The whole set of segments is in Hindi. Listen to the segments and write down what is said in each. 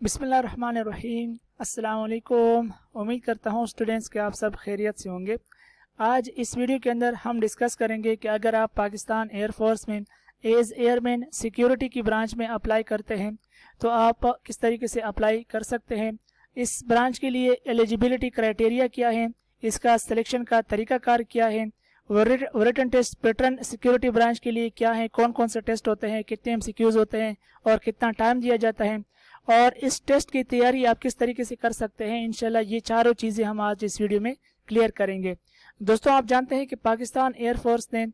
बिस्मिल्लाहिर्रहमानिर्रहीम। अस्सलाम वालेकुम। उम्मीद करता हूँ स्टूडेंट्स के आप सब खैरियत से होंगे। आज इस वीडियो के अंदर हम डिस्कस करेंगे कि अगर आप पाकिस्तान एयरफोर्स में एज एयरमैन सिक्योरिटी की ब्रांच में अप्लाई करते हैं तो आप किस तरीके से अप्लाई कर सकते हैं, इस ब्रांच के लिए एलिजिबिलिटी क्राइटेरिया क्या है, इसका सिलेक्शन का तरीकाकार क्या है, written test pattern security branch के लिए क्या है, कौन कौन से टेस्ट होते हैं, कितने MCQs होते हैं और कितना टाइम दिया जाता है, और इस टेस्ट की तैयारी आप किस तरीके से कर सकते हैं। इंशाल्लाह ये चारों चीज़ें हम आज इस वीडियो में क्लियर करेंगे। दोस्तों, आप जानते हैं कि पाकिस्तान एयरफोर्स ने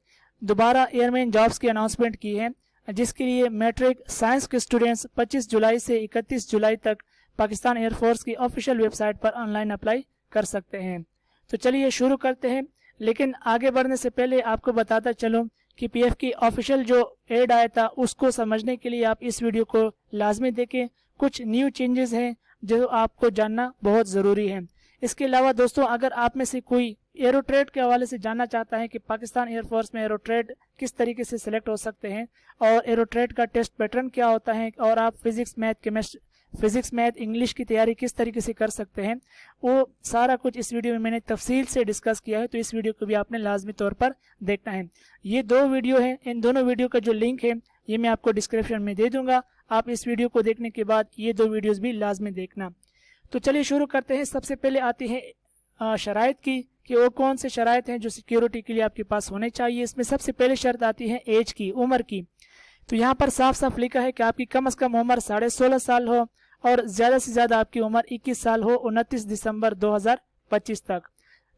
दोबारा एयरमैन जॉब्स की अनाउंसमेंट की है, जिसके लिए मैट्रिक साइंस के स्टूडेंट्स 25 जुलाई से 31 जुलाई तक पाकिस्तान एयरफोर्स की ऑफिशियल वेबसाइट पर ऑनलाइन अप्लाई कर सकते हैं। तो चलिए शुरू करते हैं, लेकिन आगे बढ़ने से पहले आपको बताता चलूँ कि PF की ऑफिशियल जो एड आया था उसको समझने के लिए आप इस वीडियो को लाजमी देखें। कुछ न्यू चेंजेस हैं जो आपको जानना बहुत ज़रूरी है। इसके अलावा दोस्तों, अगर आप में से कोई एरोट्रेड के हवाले से जानना चाहता है कि पाकिस्तान एयरफोर्स में एरोट्रेड किस तरीके से सिलेक्ट हो सकते हैं और एरोट्रेड का टेस्ट पैटर्न क्या होता है और आप फिजिक्स मैथ इंग्लिश की तैयारी किस तरीके से कर सकते हैं, वो सारा कुछ इस वीडियो में मैंने तफसील से डिस्कस किया है। तो इस वीडियो को भी आपने लाजमी तौर पर देखना है। ये दो वीडियो हैं, इन दोनों वीडियो का जो लिंक है ये मैं आपको डिस्क्रिप्शन में दे दूंगा। आप इस वीडियो को देखने के बाद ये दो वीडियोस भी लाजमी देखना। तो चलिए शुरू करते हैं। सबसे पहले आती है शराइत की कि वो कौन से शराइत हैं जो सिक्योरिटी के लिए आपके पास होने चाहिए। इसमें सबसे पहले शर्त आती है एज की, उम्र की। तो यहाँ पर साफ साफ लिखा है कि आपकी कम से कम उम्र 16.5 साल हो और ज़्यादा से ज़्यादा आपकी उम्र 21 साल हो 29 दिसंबर 2025 तक।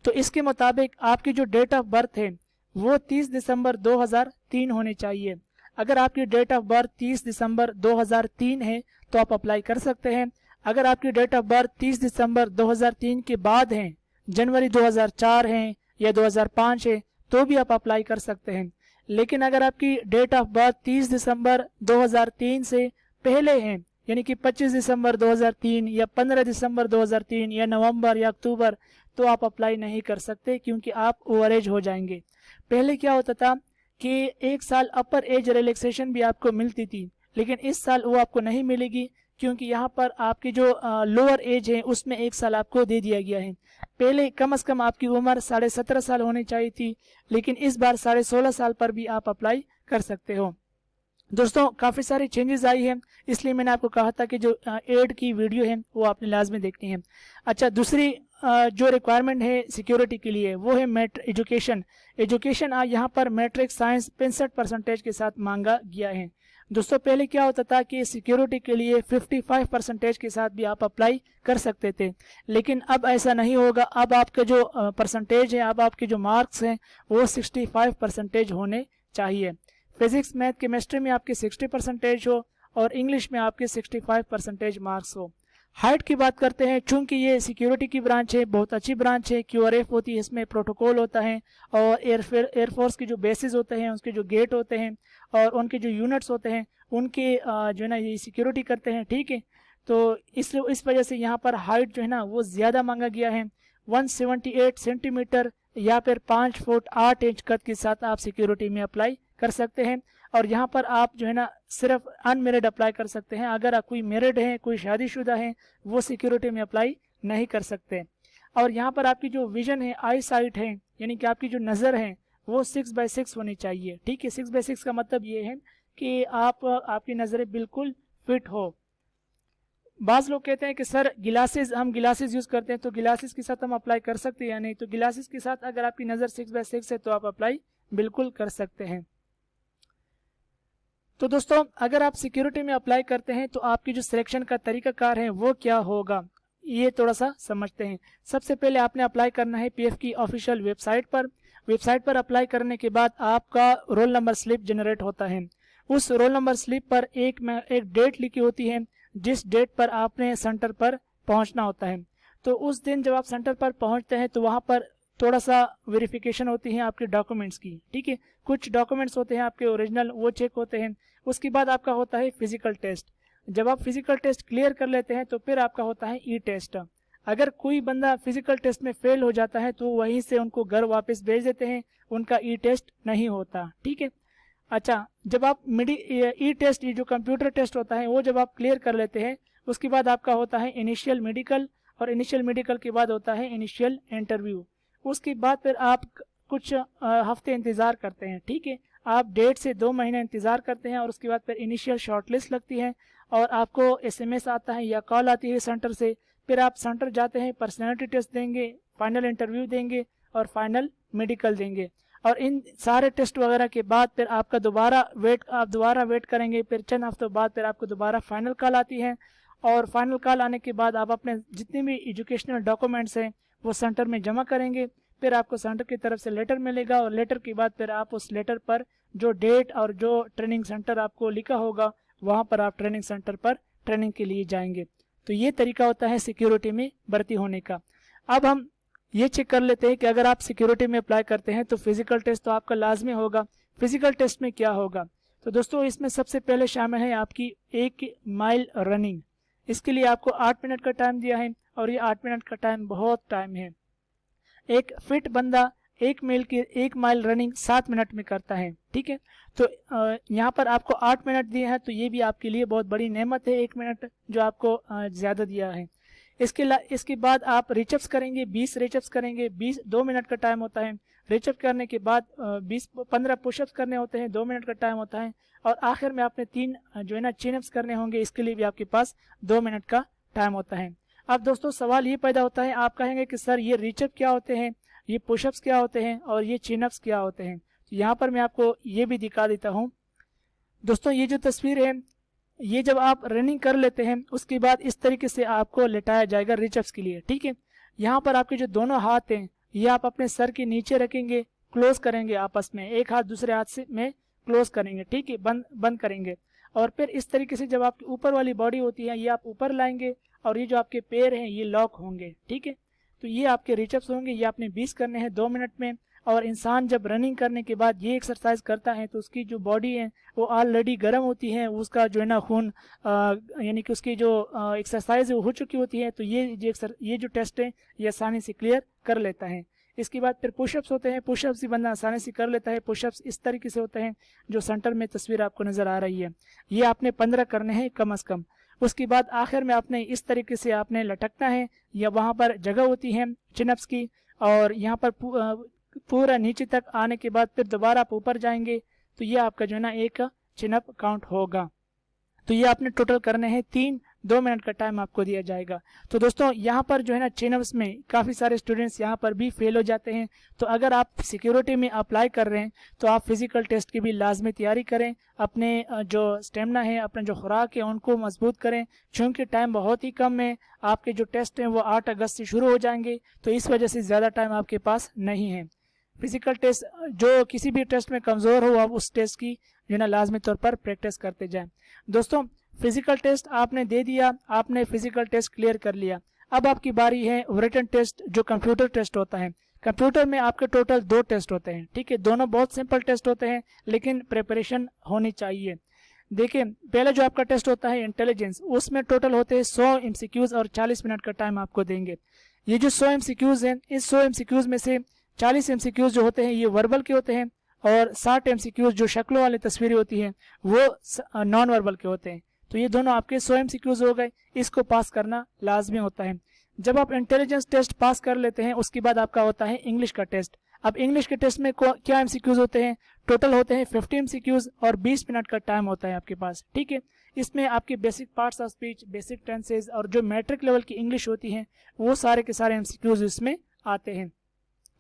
तो इसके मुताबिक आपकी जो डेट ऑफ बर्थ है वो 30 दिसंबर 2003 होनी चाहिए। अगर आपकी डेट ऑफ बर्थ 30 दिसंबर 2003 है तो आप अप्लाई कर सकते हैं। अगर आपकी डेट ऑफ बर्थ 30 दिसंबर 2003 के बाद है, जनवरी 2004 है या 2005 है, तो भी आप अप्लाई कर सकते हैं। लेकिन अगर आपकी डेट ऑफ बर्थ 30 दिसंबर 2003 से पहले है, यानी कि 25 दिसंबर 2003 या 15 दिसंबर 2003 या नवंबर या अक्टूबर, तो आप अप्लाई नहीं कर सकते क्योंकि आप ओवर एज हो जाएंगे। पहले क्या होता था कि 1 साल अपर एज रिलैक्सेशन भी आपको मिलती थी, लेकिन इस साल वो आपको नहीं मिलेगी क्योंकि यहाँ पर आपकी जो लोअर एज है उसमें 1 साल आपको दे दिया गया है। पहले कम से कम आपकी उम्र 17.5 साल होनी चाहिए थी, लेकिन इस बार 16.5 साल पर भी आप अप्लाई कर सकते हो। दोस्तों, काफ़ी सारी चेंजेस आई हैं, इसलिए मैंने आपको कहा था कि जो एड की वीडियो है वो आपने लाजमी देखनी है। अच्छा, दूसरी जो रिक्वायरमेंट है सिक्योरिटी के लिए वो है एजुकेशन। यहाँ पर मैट्रिक साइंस 65% के साथ मांगा गया है। दोस्तों, पहले क्या होता था कि सिक्योरिटी के लिए 55% के साथ भी आप अप्लाई कर सकते थे, लेकिन अब ऐसा नहीं होगा। अब आपके जो परसेंटेज है, अब आपके जो मार्क्स हैं वो 65% होने चाहिए। फिजिक्स मैथ केमिस्ट्री में आपके 60% हो और इंग्लिश में आपके 65% मार्क्स हो। हाइट की बात करते हैं, चूंकि ये सिक्योरिटी की ब्रांच है, बहुत अच्छी ब्रांच है, QRF होती है, इसमें प्रोटोकॉल होता है और एयरफोर्स के जो बेसिस होते हैं, उसके जो गेट होते हैं और उनके जो यूनिट्स होते हैं उनके जो है ना ये सिक्योरिटी करते हैं, ठीक है। तो इस वजह से यहाँ पर हाइट जो है ना वो ज़्यादा मांगा गया है। 178 सेंटीमीटर या फिर 5 फुट 8 इंच कद के साथ आप सिक्योरिटी में अप्लाई कर सकते हैं। और यहाँ पर आप जो है ना सिर्फ अनमेरिड अप्लाई कर सकते हैं। अगर आप कोई मैरिड है, कोई शादीशुदा है, वो सिक्योरिटी में अप्लाई नहीं कर सकते। और यहाँ पर आपकी जो विजन है, आई साइट है, यानी कि आपकी जो नज़र है वो 6x6 होनी चाहिए, ठीक है। 6x6 का मतलब ये है कि आपकी नज़रें बिल्कुल फिट हो। बाज़ लोग कहते हैं कि सर हम गिलासेस यूज़ करते हैं तो गिलासेस के साथ हम अप्लाई कर सकते हैं या नहीं। तो गिलासेस के साथ अगर आपकी नज़र 6x6 है तो आप अप्लाई बिल्कुल कर सकते हैं। तो दोस्तों, अगर आप सिक्योरिटी में अप्लाई करते हैं तो आपकी जो सिलेक्शन का तरीकाकार है वो क्या होगा, ये थोड़ा सा समझते हैं। सबसे पहले आपने अप्लाई करना है PF की ऑफिशियल वेबसाइट पर अप्लाई करने के बाद आपका रोल नंबर स्लिप जनरेट होता है। उस रोल नंबर स्लिप पर एक डेट लिखी होती है जिस डेट पर आपने सेंटर पर पहुंचना होता है। तो उस दिन जब आप सेंटर पर पहुंचते हैं तो वहां पर थोड़ा सा वेरिफिकेशन होती है आपके डॉक्यूमेंट्स की, ठीक है। कुछ डॉक्यूमेंट्स होते हैं आपके ओरिजिनल, वो चेक होते हैं। उसके बाद आपका होता है फिजिकल टेस्ट। जब आप फिजिकल टेस्ट क्लियर कर लेते हैं तो फिर आपका होता है ई टेस्ट। अगर कोई बंदा फिजिकल टेस्ट में फेल हो जाता है तो वहीं से उनको घर वापस भेज देते हैं, उनका ई टेस्ट नहीं होता, ठीक है। अच्छा, जब आप ई टेस्ट, ये जो कंप्यूटर टेस्ट होता है वो जब आप क्लियर कर लेते हैं उसके बाद आपका होता है इनिशियल मेडिकल, और इनिशियल मेडिकल के बाद होता है इनिशियल इंटरव्यू। उसके बाद फिर आप कुछ हफ्ते इंतज़ार करते हैं, ठीक है, आप 1.5 से 2 महीने इंतज़ार करते हैं, और उसके बाद फिर इनिशियल शॉर्टलिस्ट लगती है और आपको SMS आता है या कॉल आती है सेंटर से। फिर आप सेंटर जाते हैं, पर्सनैलिटी टेस्ट देंगे, फाइनल इंटरव्यू देंगे और फाइनल मेडिकल देंगे। और इन सारे टेस्ट वगैरह के बाद फिर आपका आप दोबारा वेट करेंगे। फिर चंद हफ्तों बाद फिर आपको दोबारा फाइनल कॉल आती है, और फाइनल कॉल आने के बाद आप अपने जितने भी एजुकेशनल डॉक्यूमेंट्स हैं वो सेंटर में जमा करेंगे। फिर आपको सेंटर की तरफ से लेटर मिलेगा, और लेटर के बाद फिर आप उस लेटर पर जो डेट और जो ट्रेनिंग सेंटर आपको लिखा होगा वहाँ पर आप ट्रेनिंग सेंटर पर ट्रेनिंग के लिए जाएंगे। तो ये तरीका होता है सिक्योरिटी में भर्ती होने का। अब हम ये चेक कर लेते हैं कि अगर आप सिक्योरिटी में अप्लाई करते हैं तो फिजिकल टेस्ट तो आपका लाजमी होगा। फिजिकल टेस्ट में क्या होगा, तो दोस्तों इसमें सबसे पहले शामिल है आपकी 1 माइल रनिंग। इसके लिए आपको 8 मिनट का टाइम दिया है, और ये 8 मिनट का टाइम बहुत टाइम है। एक फिट बंदा 1 माइल रनिंग 7 मिनट में करता है, ठीक है। तो यहाँ पर आपको 8 मिनट दिए हैं, तो ये भी आपके लिए बहुत बड़ी नेमत है, 1 मिनट जो आपको ज़्यादा दिया है। इसके बाद आप रिचअप्स करेंगे, 20 रिचअप्स करेंगे, 2 मिनट का टाइम होता है। रिचअप करने के बाद 15 पुशअप्स करने होते हैं, 2 मिनट का टाइम होता है। और आखिर में आपने 3 जो है ना चिनअप्स करने होंगे, इसके लिए भी आपके पास 2 मिनट का टाइम होता है। अब दोस्तों सवाल ये पैदा होता है, आप कहेंगे कि सर ये रिचअप क्या होते हैं, ये पुशअप्स क्या होते हैं, और ये चिनअप्स क्या होते हैं। तो यहाँ पर मैं आपको ये भी दिखा देता हूँ। दोस्तों ये जो तस्वीर है, ये जब आप रनिंग कर लेते हैं उसके बाद इस तरीके से आपको लेटाया जाएगा रिचअप्स के लिए, ठीक है। यहाँ पर आपके जो दोनों हाथ हैं ये आप अपने सर के नीचे रखेंगे, क्लोज करेंगे आपस में, एक हाथ दूसरे हाथ से में क्लोज करेंगे, ठीक है, बंद करेंगे। और फिर इस तरीके से जब आपकी ऊपर वाली बॉडी होती है ये आप ऊपर लाएंगे, और ये जो आपके पैर हैं ये लॉक होंगे, ठीक है। तो ये आपके रिचअप्स होंगे, ये आपने 20 करने हैं 2 मिनट में। और इंसान जब रनिंग करने के बाद ये एक्सरसाइज करता है तो उसकी जो बॉडी है वो ऑलरेडी गर्म होती है, उसका जो है ना खून यानी कि उसकी जो एक्सरसाइज है वो हो चुकी होती है। तो ये जो टेस्ट है ये आसानी से क्लियर कर लेता है। इसके बाद फिर पुशअप्स होते हैं, पुशअप्स भी बंदा आसानी से कर लेता है। पुशअप्स इस तरीके से होते हैं जो सेंटर में तस्वीर आपको नज़र आ रही है, ये आपने 15 करने हैं कम अज़ कम। उसके बाद आखिर में आपने इस तरीके से आपने लटकना है, या वहाँ पर जगह होती है चिनअप्स की, और यहाँ पर पूरा नीचे तक आने के बाद फिर दोबारा आप ऊपर जाएंगे, तो ये आपका जो है ना एक चिनअप काउंट होगा। तो ये आपने टोटल करने हैं 3, 2 मिनट का टाइम आपको दिया जाएगा। तो दोस्तों यहाँ पर जो है ना चिनअप्स में काफ़ी सारे स्टूडेंट्स यहाँ पर भी फेल हो जाते हैं। तो अगर आप सिक्योरिटी में अप्लाई कर रहे हैं तो आप फिजिकल टेस्ट की भी लाजमी तैयारी करें, अपने जो स्टेमिना है, अपने जो खुराक है उनको मजबूत करें। चूँकि टाइम बहुत ही कम है, आपके जो टेस्ट हैं वो 8 अगस्त से शुरू हो जाएंगे, तो इस वजह से ज़्यादा टाइम आपके पास नहीं है। फिजिकल टेस्ट जो किसी भी टेस्ट में कमज़ोर हो आप उस टेस्ट की जो ना लाजमी तौर पर प्रैक्टिस करते जाएं। दोस्तों फिजिकल टेस्ट आपने दे दिया, आपने फिजिकल टेस्ट क्लियर कर लिया। अब आपकी बारी है रिटन टेस्ट, जो कंप्यूटर टेस्ट होता है। कंप्यूटर में आपके टोटल 2 टेस्ट होते हैं, ठीक है। दोनों बहुत सिंपल टेस्ट होते हैं, लेकिन प्रिपरेशन होनी चाहिए। देखिए पहला जो आपका टेस्ट होता है इंटेलिजेंस, उसमें टोटल होते हैं 100 MCQs और 40 मिनट का टाइम आपको देंगे। ये जो 100 MCQs हैं, इस 100 MCQs में से 40 MCQs जो होते हैं ये वर्बल के होते हैं, और 60 MCQs जो शक्लों वाली तस्वीरें होती हैं वो नॉन वर्बल के होते हैं। तो ये दोनों आपके 100 MCQs हो गए, इसको पास करना लाजमी होता है। जब आप इंटेलिजेंस टेस्ट पास कर लेते हैं उसके बाद आपका होता है इंग्लिश का टेस्ट। अब इंग्लिश के टेस्ट में क्या MCQs होते हैं, टोटल होते हैं 50 MCQs और 20 मिनट का टाइम होता है आपके पास, ठीक है। इसमें आपके basic parts of speech, basic tenses और जो मैट्रिक लेवल की इंग्लिश होती हैं वो सारे के सारे MCQs इसमें आते हैं।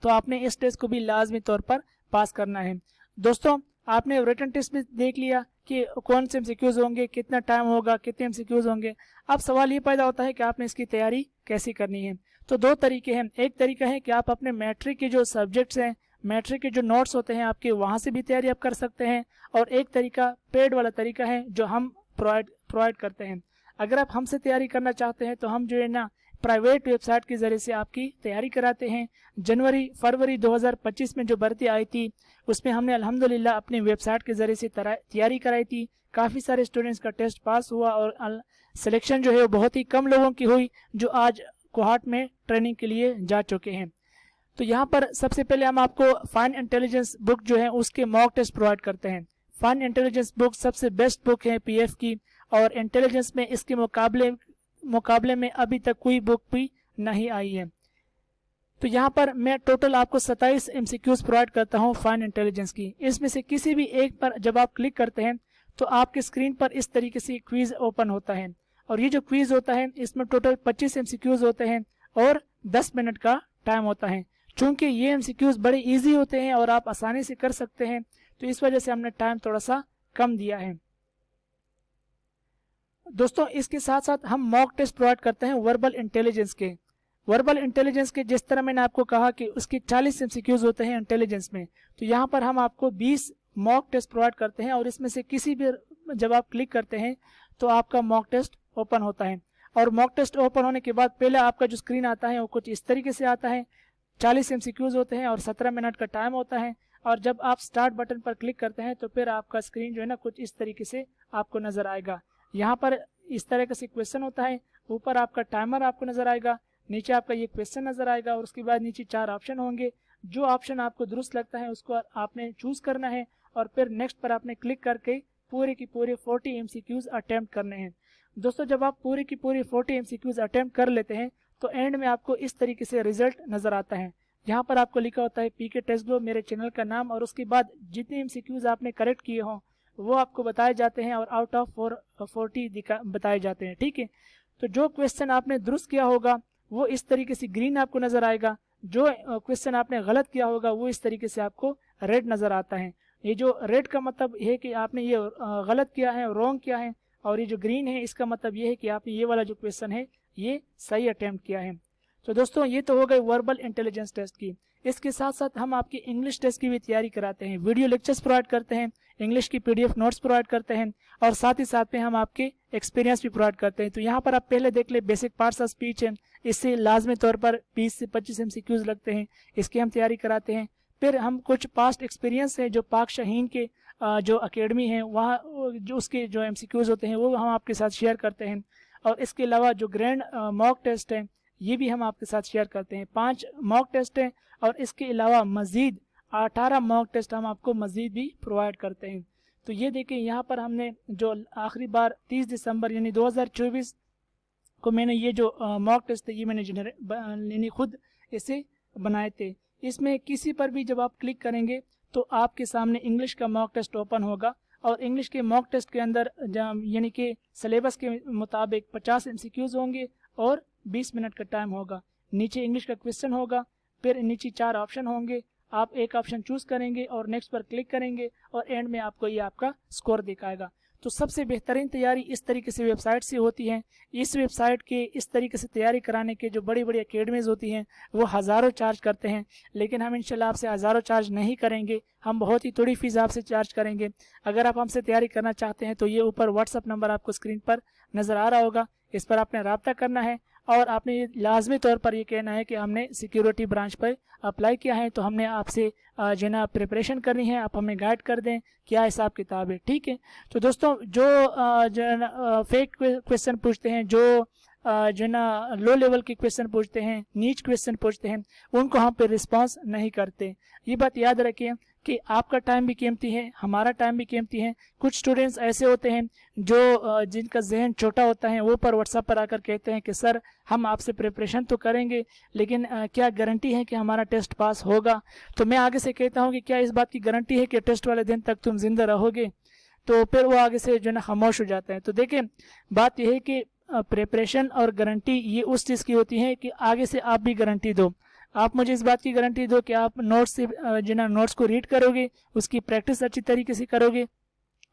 तो आपने इस टेस्ट को भी लाजमी तौर पर पास करना है। दोस्तों आपने रिटन टेस्ट में देख लिया कि कौन से MCQs होंगे, कितना टाइम होगा, कितने MCQs होंगे। अब सवाल ये पैदा होता है कि आपने इसकी तैयारी कैसे करनी है। तो 2 तरीके हैं। एक तरीका है कि आप अपने मैट्रिक के जो सब्जेक्ट्स हैं, मैट्रिक के जो नोट्स होते हैं आपके, वहाँ से भी तैयारी आप कर सकते हैं। और एक तरीका पेड वाला तरीका है जो हम प्रोवाइड करते हैं। अगर आप हमसे तैयारी करना चाहते हैं तो हम जो है ना प्राइवेट वेबसाइट के ज़रिए से आपकी तैयारी कराते हैं। फरवरी 2025 में जो भर्ती आई थी उसमें हमने अल्हम्दुलिल्लाह अपनी वेबसाइट के ज़रिए से तैयारी कराई थी। काफ़ी सारे स्टूडेंट्स का टेस्ट पास हुआ और सिलेक्शन जो है वो बहुत ही कम लोगों की हुई जो आज कोहाट में ट्रेनिंग के लिए जा चुके हैं। तो यहाँ पर सबसे पहले हम आपको फाइन इंटेलिजेंस बुक जो है उसके मॉक टेस्ट प्रोवाइड करते हैं। फाइन इंटेलिजेंस बुक सबसे बेस्ट बुक है PF की, और इंटेलिजेंस में इसके मुकाबले मुकाबले में अभी तक कोई बुक भी नहीं आई है। तो यहाँ पर मैं टोटल आपको 27 MCQs प्रोवाइड करता हूँ फाइन इंटेलिजेंस की। इसमें से किसी भी एक पर जब आप क्लिक करते हैं तो आपके स्क्रीन पर इस तरीके से क्विज ओपन होता है, और ये जो क्विज होता है इसमें टोटल 25 MCQs होते हैं और 10 मिनट का टाइम होता है। चूंकि ये MCQs बड़े इजी होते हैं और आप आसानी से कर सकते हैं, तो इस वजह से हमने टाइम थोड़ा सा कम दिया है। दोस्तों इसके साथ साथ हम मॉक टेस्ट प्रोवाइड करते हैं वर्बल इंटेलिजेंस के। वर्बल इंटेलिजेंस के जिस तरह मैंने आपको कहा कि उसके 40 MCQs होते हैं इंटेलिजेंस में, तो यहाँ पर हम आपको 20 मॉक टेस्ट प्रोवाइड करते हैं, और इसमें से किसी भी जब आप क्लिक करते हैं तो आपका मॉक टेस्ट ओपन होता है। और मॉक टेस्ट ओपन होने के बाद पहले आपका जो स्क्रीन आता है वो कुछ इस तरीके से आता है। 40 MCQs होते हैं और 17 मिनट का टाइम होता है, और जब आप स्टार्ट बटन पर क्लिक करते हैं तो फिर आपका स्क्रीन जो है ना कुछ इस तरीके से आपको नजर आएगा। यहाँ पर इस तरह का से क्वेश्चन होता है, ऊपर आपका टाइमर आपको नजर आएगा, नीचे आपका ये क्वेश्चन नजर आएगा, और उसके बाद नीचे 4 ऑप्शन होंगे। जो ऑप्शन आपको दुरुस्त लगता है उसको आपने चूज करना है, और फिर नेक्स्ट पर आपने क्लिक करके पूरे की पूरे 40 MCQs अटेम्प्ट करने हैं। दोस्तों जब आप पूरे की पूरी 40 MCQs अटेम्प्ट कर लेते हैं तो एंड में आपको इस तरीके से रिजल्ट नजर आता है। यहाँ पर आपको लिखा होता है पीके टेस्ट ग्लो, मेरे चैनल का नाम, और उसके बाद जितने MCQs आपने करेक्ट किए हों वो आपको बताए जाते हैं, और आउट ऑफ 40 बताए जाते हैं। ठीक है, तो जो क्वेश्चन आपने दुरुस्त किया होगा वो इस तरीके से ग्रीन आपको नजर आएगा, जो क्वेश्चन आपने गलत किया होगा वो इस तरीके से आपको रेड नजर आता है। ये जो रेड का मतलब है कि आपने ये गलत किया है, रॉन्ग किया है, और ये जो ग्रीन है इसका मतलब ये है कि आपने ये वाला जो क्वेश्चन है ये सही अटेम्प्ट किया है। तो दोस्तों ये तो हो गई वर्बल इंटेलिजेंस टेस्ट की। इसके साथ साथ हम आपकी इंग्लिश टेस्ट की भी तैयारी कराते हैं, वीडियो लेक्चर्स प्रोवाइड करते हैं, इंग्लिश की PDF नोट्स प्रोवाइड करते हैं, और साथ ही साथ में हम आपके एक्सपीरियंस भी प्रोवाइड करते हैं। तो यहाँ पर आप पहले देख ले बेसिक पार्ट्स ऑफ स्पीच है, इससे लाजमी तौर पर 20 से 25 MCQs लगते हैं, इसकी हम तैयारी कराते हैं। फिर हम कुछ पास्ट एक्सपीरियंस है जो पाक शाहीन के जो अकेडमी है वहाँ जो उसके जो MCQs होते हैं वो हम आपके साथ शेयर करते हैं, और इसके अलावा जो ग्रैंड मॉक टेस्ट है ये भी हम आपके साथ शेयर करते हैं। 5 मॉक टेस्ट हैं, और इसके अलावा मजीद 18 मॉक टेस्ट हम आपको मजीद भी प्रोवाइड करते हैं। तो ये देखें यहाँ पर हमने जो आखिरी बार 30 दिसंबर यानी 2024 को मैंने ये जो मॉक टेस्ट थे ये मैंने यानी खुद इसे बनाए थे। इसमें किसी पर भी जब आप क्लिक करेंगे तो आपके सामने इंग्लिश का मॉक टेस्ट ओपन होगा, और इंग्लिश के मॉक टेस्ट के अंदर यानी कि सिलेबस के मुताबिक 50 MCQs होंगे और 20 मिनट का टाइम होगा। नीचे इंग्लिश का क्वेश्चन होगा, फिर नीचे 4 ऑप्शन होंगे, आप एक ऑप्शन चूज करेंगे और नेक्स्ट पर क्लिक करेंगे, और एंड में आपको ये आपका स्कोर दिखाएगा। तो सबसे बेहतरीन तैयारी इस तरीके से वेबसाइट से होती है। इस वेबसाइट के इस तरीके से तैयारी कराने के जो बड़ी बड़ी अकेडमीज होती हैं वो हज़ारों चार्ज करते हैं, लेकिन हम इंशाल्लाह आपसे हज़ारों चार्ज नहीं करेंगे, हम बहुत ही थोड़ी फीस आपसे चार्ज करेंगे। अगर आप हमसे तैयारी करना चाहते हैं तो ये ऊपर व्हाट्सअप नंबर आपको स्क्रीन पर नज़र आ रहा होगा, इस पर आपने रब्ता करना है, और आपने ये लाजमी तौर पर ये कहना है कि हमने सिक्योरिटी ब्रांच पर अप्लाई किया है, तो हमने आपसे जो ना प्रिपरेशन करनी है, आप हमें गाइड कर दें क्या हिसाब किताब है। ठीक है, तो दोस्तों जो फेक क्वेश्चन पूछते हैं, जो ना लो लेवल के क्वेश्चन पूछते हैं, नीच क्वेश्चन पूछते हैं, उनको हम पे रिस्पांस नहीं करते। ये बात याद रखें कि आपका टाइम भी कीमती है, हमारा टाइम भी कीमती है। कुछ स्टूडेंट्स ऐसे होते हैं जो जिनका जहन छोटा होता है, वो पर व्हाट्सएप पर आकर कहते हैं कि सर हम आपसे प्रिपरेशन तो करेंगे, लेकिन क्या गारंटी है कि हमारा टेस्ट पास होगा। तो मैं आगे से कहता हूं कि क्या इस बात की गारंटी है कि टेस्ट वाले दिन तक तुम जिंदा रहोगे। तो फिर वो आगे से जो ना खामोश हो जाते हैं। तो देखिए बात यह है कि प्रिपरेशन और गारंटी ये उस चीज़ की होती है कि आगे से आप भी गारंटी दो। आप मुझे इस बात की गारंटी दो कि आप नोट्स से जो ना नोट्स को रीड करोगे, उसकी प्रैक्टिस अच्छी तरीके से करोगे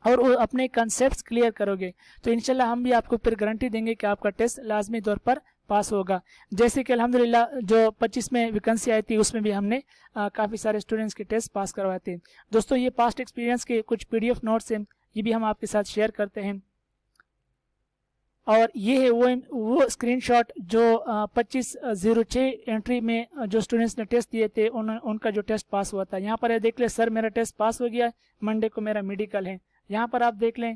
और अपने कंसेप्ट्स क्लियर करोगे, तो इंशाल्लाह हम भी आपको फिर गारंटी देंगे कि आपका टेस्ट लाजमी तौर पर पास होगा। जैसे कि अल्हम्दुलिल्लाह जो 25 में वैकेंसी आई थी उसमें भी हमने काफ़ी सारे स्टूडेंट्स के टेस्ट पास करवाए थे। दोस्तों ये पास्ट एक्सपीरियंस के कुछ PDF नोट्स हैं, ये भी हम आपके साथ शेयर करते हैं। और ये है वो स्क्रीनशॉट जो 25/06 एंट्री में जो स्टूडेंट्स ने टेस्ट दिए थे उनका जो टेस्ट पास हुआ था। यहाँ पर देख लें सर मेरा टेस्ट पास हो गया, मंडे को मेरा मेडिकल है। यहाँ पर आप देख लें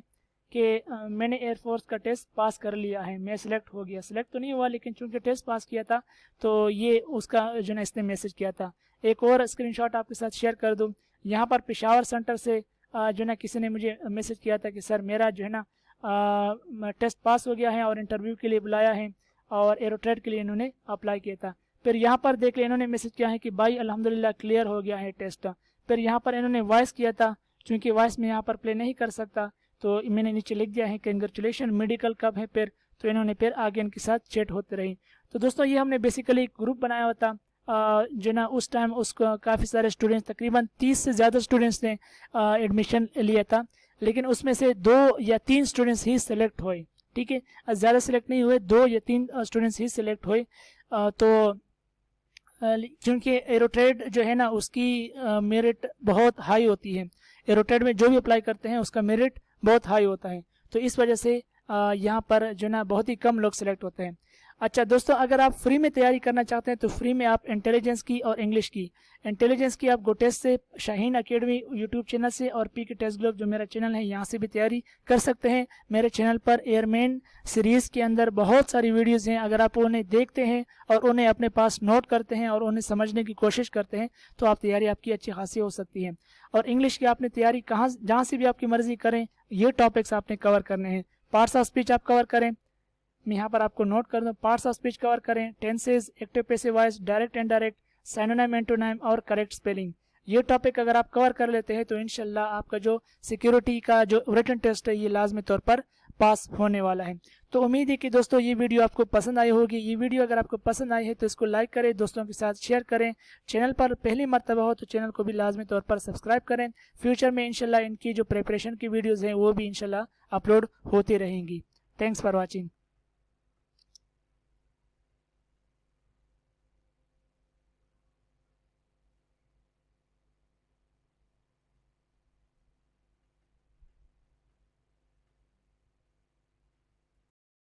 कि मैंने एयरफोर्स का टेस्ट पास कर लिया है, मैं सिलेक्ट हो गया। सिलेक्ट तो नहीं हुआ लेकिन चूंकि टेस्ट पास किया था तो ये उसका जो है इसने मैसेज किया था। एक और स्क्रीनशॉट आपके साथ शेयर कर दूँ। यहाँ पर पेशावर सेंटर से जो ना किसी ने मुझे मैसेज किया था कि सर मेरा जो है ना टेस्ट पास हो गया है और इंटरव्यू के लिए बुलाया है और एरोट्रेड के लिए इन्होंने अप्लाई किया था। फिर यहाँ पर देख ले इन्होंने मैसेज किया है कि भाई अल्हम्दुलिल्लाह क्लियर हो गया है टेस्ट। फिर यहाँ पर इन्होंने वॉइस किया था, चूँकि वॉइस में यहाँ पर प्ले नहीं कर सकता तो मैंने नीचे लिख दिया है कंग्रेचुलेशन, मेडिकल कब है फिर, तो इन्होंने फिर आगे इनके साथ चैट होते रही। तो दोस्तों ये हमने बेसिकली एक ग्रुप बनाया हुआ था जो ना उस टाइम उसको काफ़ी सारे स्टूडेंट्स, तकरीबन 30 से ज़्यादा स्टूडेंट्स ने एडमिशन लिया था, लेकिन उसमें से 2 या 3 स्टूडेंट्स ही सिलेक्ट हुए। ठीक है, ज़्यादा सिलेक्ट नहीं हुए, 2 या 3 स्टूडेंट्स ही सिलेक्ट हुए। तो क्योंकि एरोट्रेड जो है ना उसकी मेरिट बहुत हाई होती है, एरोट्रेड में जो भी अप्लाई करते हैं उसका मेरिट बहुत हाई होता है, तो इस वजह से यहाँ पर जो ना बहुत ही कम लोग सिलेक्ट होते हैं। अच्छा दोस्तों, अगर आप फ्री में तैयारी करना चाहते हैं तो फ्री में आप इंटेलिजेंस की और इंग्लिश की, इंटेलिजेंस की आप गोटेस्ट से, शाहीन अकेडमी यूट्यूब चैनल से और पीके टेस्ट ग्लोब जो मेरा चैनल है यहाँ से भी तैयारी कर सकते हैं। मेरे चैनल पर एयरमैन सीरीज़ के अंदर बहुत सारी वीडियोज़ हैं, अगर आप उन्हें देखते हैं और उन्हें अपने पास नोट करते हैं और उन्हें समझने की कोशिश करते हैं तो आप तैयारी आपकी अच्छी खासी हो सकती है। और इंग्लिश की आपने तैयारी जहाँ से भी आपकी मर्ज़ी करें, ये टॉपिक्स आपने कवर करने हैं। पार्ट्स ऑफ स्पीच आप कवर करें, मैं यहाँ पर आपको नोट कर दूँ, पार्ट्स ऑफ स्पीच कवर करें, tenses, active passive voice, direct indirect, synonym antonym और करेक्ट स्पेलिंग। ये टॉपिक अगर आप कवर कर लेते हैं तो इंशाल्लाह आपका जो सिक्योरिटी का जो रिटन टेस्ट है ये लाजमी तौर पर पास होने वाला है। तो उम्मीद है कि दोस्तों ये वीडियो आपको पसंद आई होगी। ये वीडियो अगर आपको पसंद आई है तो इसको लाइक करें, दोस्तों के साथ शेयर करें। चैनल पर पहली मर्तबा हो तो चैनल को भी लाजमी तौर पर सब्सक्राइब करें। फ्यूचर में इंशाल्लाह इनकी जो प्रिपरेशन की वीडियोज़ हैं वो भी इंशाल्लाह अपलोड होती रहेंगी। Thanks for watching.